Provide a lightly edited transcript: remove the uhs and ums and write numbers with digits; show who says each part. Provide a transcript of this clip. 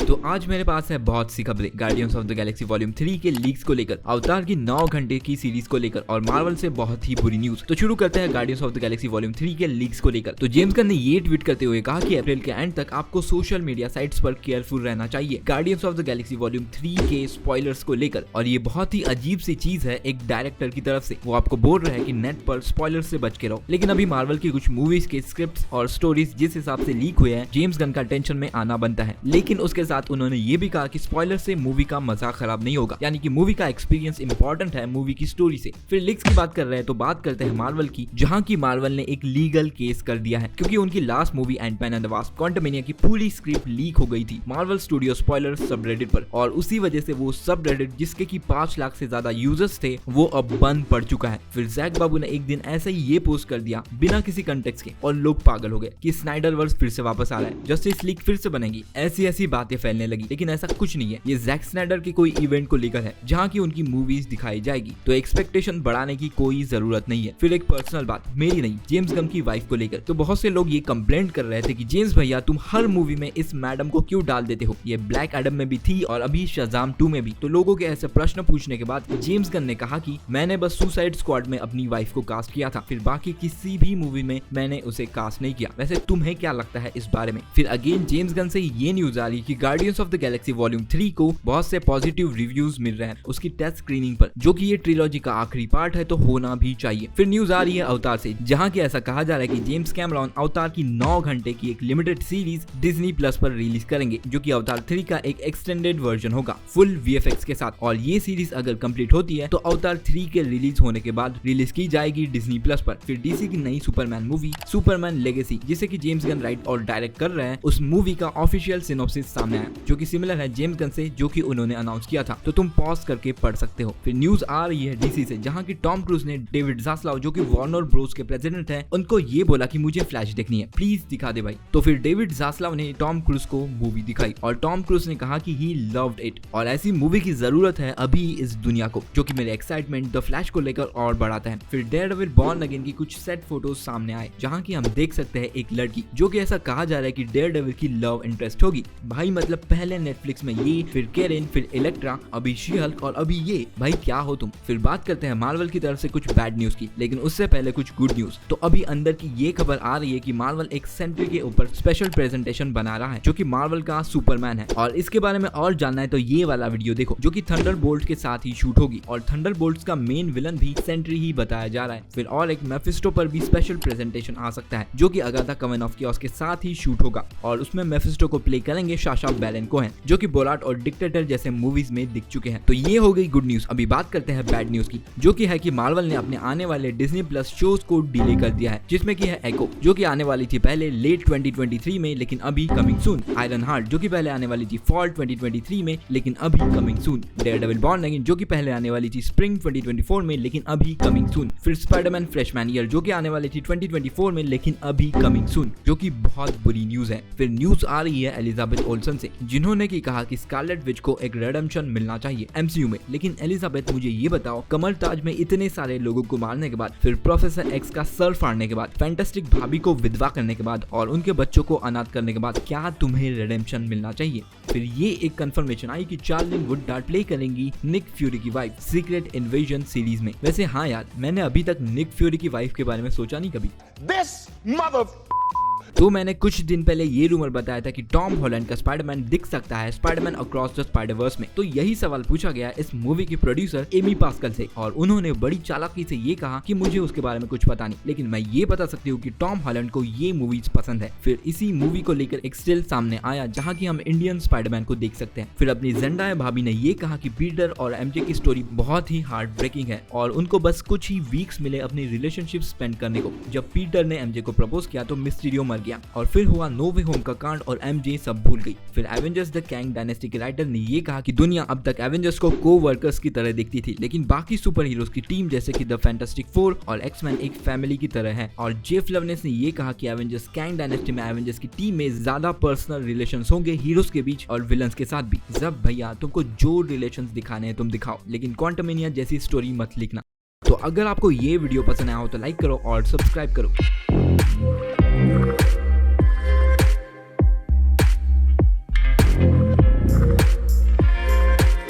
Speaker 1: तो आज मेरे पास है बहुत सी खबरें guardians of the Galaxy volume 3 के लीक्स को लेकर, अवतार की 9 घंटे की सीरीज को लेकर और मार्वल से बहुत ही बुरी न्यूज। तो शुरू करते हैं guardians of the Galaxy volume 3 के लीक्स को लेकर। तो जेम्स गन ने ये ट्वीट करते हुए कहा कि अप्रैल के एंड तक आपको सोशल मीडिया साइट्स पर केयरफुल रहना चाहिए guardians of the Galaxy volume 3 के स्पॉयलर्स को लेकर। और ये बहुत ही अजीब सी चीज है एक डायरेक्टर की तरफ से, वो आपको बोल रहा है कि नेट पर स्पॉयलर्स से बच के रहो। लेकिन अभी मार्वल की कुछ मूवीज के स्क्रिप्ट और स्टोरीज जिस हिसाब से लीक हुए हैं, जेम्स गन का टेंशन में आना बनता है। लेकिन उसके साथ उन्होंने ये भी कहा कि स्पॉइलर से मूवी का मजा खराब नहीं होगा, यानी कि मूवी का एक्सपीरियंस इंपॉर्टेंट है मूवी की स्टोरी से। फिर लीक्स की बात कर रहे हैं तो बात करते हैं मार्वल की, जहां की मार्वल ने एक लीगल केस कर दिया है क्योंकि उनकी last movie Antman and the Wasp Quantumania की पूरी स्क्रिप्ट लीक हो गई थी मार्वल स्टूडियो स्पॉइलर सबरेडिट पर, और उसी वजह से वो सबरेडिट जिसके की 5 लाख से ज्यादा यूजर्स थे वो अब बंद पड़ चुका है। फिर जैक बाबू ने एक दिन ऐसे ही ये पोस्ट कर दिया बिना किसी कंटेक्स्ट के, और लोग पागल हो गए कि स्नाइडर वर्स फिर से वापस आ रहा है, जस्टिस लीग फिर से बनेगी, ऐसी बातें फैलने लगी। लेकिन ऐसा कुछ नहीं है, ये जैक स्नाइडर के कोई इवेंट को लेकर है जहां की उनकी मूवीज दिखाई जाएगी, तो एक्सपेक्टेशन बढ़ाने की कोई जरूरत नहीं है। फिर एक पर्सनल बात, मेरी नहीं, जेम्स गन की वाइफ को लेकर। तो बहुत से लोग ये कंप्लेंट कर रहे थे कि जेम्स भैया तुम हर मूवी में इस मैडम को क्यों डाल देते हो, ये ब्लैक एडम में भी थी और अभी शज़ाम 2 में भी। तो लोगों के ऐसे प्रश्न पूछने के बाद जेम्स गन ने कहा कि मैंने बस सुसाइड स्क्वाड में अपनी वाइफ को कास्ट किया था, फिर बाकी किसी भी मूवी में मैंने उसे कास्ट नहीं किया। वैसे तुम्हें क्या लगता है इस बारे में? फिर अगेन जेम्स गन से ये न्यूज आ रही है कि guardians of the Galaxy volume 3 को बहुत से पॉजिटिव रिव्यूज मिल रहे हैं उसकी टेस्ट स्क्रीनिंग पर, जो कि ये ट्रिलॉजी का आखिरी पार्ट है तो होना भी चाहिए। फिर न्यूज आ रही है अवतार से, जहां की ऐसा कहा जा रहा है कि जेम्स कैमरॉन अवतार की 9 घंटे की एक लिमिटेड सीरीज डिज्नी प्लस पर रिलीज करेंगे, जो कि अवतार 3 का एक एक्सटेंडेड वर्जन होगा फुल वीएफएक्स के साथ। और ये सीरीज अगर कंप्लीट होती है तो अवतार 3 के रिलीज होने के बाद रिलीज की जाएगी डिज्नी प्लस पर। फिर डीसी की नई सुपरमैन मूवी सुपरमैन लेगेसी, जिसे की जेम्स गन राइट और डायरेक्ट कर रहे हैं, उस मूवी का ऑफिशियल सिनॉप्सिस सामने आया, जो कि सिमिलर है जेम्स गन से जो कि उन्होंने अनाउंस किया था, तो तुम पॉज करके पढ़ सकते हो। फिर न्यूज आ रही है डीसी से, जहां की टॉम क्रूज ने डेविड जास्लाव जो कि वार्नर ब्रोस के प्रेसिडेंट हैं, उनको ये बोला कि मुझे फ्लैश देखनी है, प्लीज दिखा दे भाई। तो फिर डेविड जास्लाव ने टॉम क्रूज को मूवी दिखाई और टॉम क्रूज ने कहा कि ही लव्ड इट, और ऐसी मूवी की जरूरत है अभी इस दुनिया को, जो कि मेरे एक्साइटमेंट द फ्लैश को लेकर और बढ़ाता है। फिर डेयरडेविल बॉर्न अगेन की कुछ सेट फोटोज सामने आए, जहां की हम देख सकते हैं एक लड़की, जो कि ऐसा कहा जा रहा है कि डेयरडेविल की लव इंटरेस्ट होगी भाई। मतलब पहले नेटफ्लिक्स में ये, फिर केरेन, फिर इलेक्ट्रा, अभी शी हल्क और अभी ये, भाई क्या हो तुम। फिर बात करते हैं मार्वल की तरफ से कुछ बैड न्यूज की, लेकिन उससे पहले कुछ गुड न्यूज। तो अभी अंदर की ये खबर आ रही है कि मार्वल एक सेंट्री के ऊपर स्पेशल प्रेजेंटेशन बना रहा है, जो कि मार्वल का सुपरमैन है। और इसके बारे में और जानना है तो ये वाला वीडियो देखो, जो कि थंडरबोल्ट के साथ ही शूट होगी, और थंडरबोल्ट्स का मेन विलन भी सेंट्री ही बताया जा रहा है। फिर और एक मेफिस्टो पर भी स्पेशल प्रेजेंटेशन आ सकता है, जो कि अगाथा कमेनॉफ की के साथ ही शूट होगा, और उसमें मेफिस्टो को प्ले करेंगे साशा बैरन कोहेन, जो कि बोलाट और डिक्टेटर जैसे मूवीज में दिख चुके हैं। तो ये हो गई गुड न्यूज। अभी बात करते हैं बैड न्यूज की, जो कि है कि मार्वल ने अपने आने वाले डिज्नी प्लस शोज को डिले कर दिया है, जिसमें की है एको, जो कि आने वाली थी पहले लेट 2023 में लेकिन अभी कमिंग सून, आयरन हार्ट जो कि पहले आने वाली थी फॉल 2023 में लेकिन अभी coming soon, Daredevil born again जो कि पहले आने वाली थी स्प्रिंग 2024 में लेकिन अभी कमिंग सून, फिर स्पाइडरमैन फ्रेशमैन ईयर जो कि आने वाली थी 2024 में लेकिन अभी कमिंग सून, जो कि बहुत बुरी न्यूज है। फिर न्यूज आ रही है एलिजाबेथ ओल्सन से, जिन्होंने की कहा कि स्कारलेट विच को एक रिडेम्पशन मिलना चाहिए एमसीयू में। लेकिन एलिजाबेथ मुझे ये बताओ, कमर ताज में इतने सारे लोगों को मारने के बाद, फिर प्रोफेसर एक्स का सर फाड़ने के बाद, फैंटास्टिक भाभी को विधवा करने के बाद और उनके बच्चों को अनाथ करने के बाद क्या तुम्हें रिडेम्पशन मिलना चाहिए? फिर ये एक कंफर्मेशन आई कि चार्लिन वुडडार्ट प्ले करेंगी निक फ्यूरी की वाइफ सीक्रेट इन्वेजन सीरीज में। वैसे हाँ यार, मैंने अभी तक निक फ्यूरी की वाइफ के बारे में सोचा नहीं कभी। तो मैंने कुछ दिन पहले ये रूमर बताया था कि टॉम हॉलैंड का स्पाइडरमैन दिख सकता है स्पाइडरमैन अक्रॉस द स्पाइडरवर्स में। तो यही सवाल पूछा गया इस मूवी की प्रोड्यूसर एमी पास्कल से, और उन्होंने बड़ी चालाकी से ये कहा कि मुझे उसके बारे में कुछ पता नहीं, लेकिन मैं ये बता सकती हूँ कि टॉम हॉलैंड को ये मूवीज पसंद है। फिर इसी मूवी को लेकर एक स्टिल सामने आया, जहाँ की हम इंडियन स्पाइडरमैन को देख सकते हैं। फिर अपनी ज़ेंडाया भाभी ने ये कहा कि पीटर और एमजे की स्टोरी बहुत ही हार्ट ब्रेकिंग है, और उनको बस कुछ ही वीक्स मिले अपनी रिलेशनशिप स्पेंड करने को। जब पीटर ने एमजे को प्रपोज किया तो मिस्टीरियो मर गया, और फिर हुआ नो वे होम का कांड और एमजे सब भूल गई। फिर एवेंजर्स द कैंग डायनेस्टी के राइटर ने ये कहा कि दुनिया अब तक एवेंजर्स को को वर्कर्स की तरह देखती थी, लेकिन बाकी सुपर हीरोज की टीम जैसे कि द फैंटास्टिक फोर और एक्समैन एक फैमिली की तरह है। और जेफ लवनेस ने ये कहा कि एवेंजर्स कैंग डायनेस्टी में एवेंजर्स की टीम में ज्यादा पर्सनल रिलेशंस होंगे हीरोज के बीच और विलन्स के साथ भी। जब भैया तुमको जो रिलेशंस दिखाने हैं तुम दिखाओ, लेकिन क्वांटमेनिया जैसी स्टोरी मत लिखना। तो अगर आपको ये वीडियो पसंद आया हो तो लाइक करो और सब्सक्राइब करो।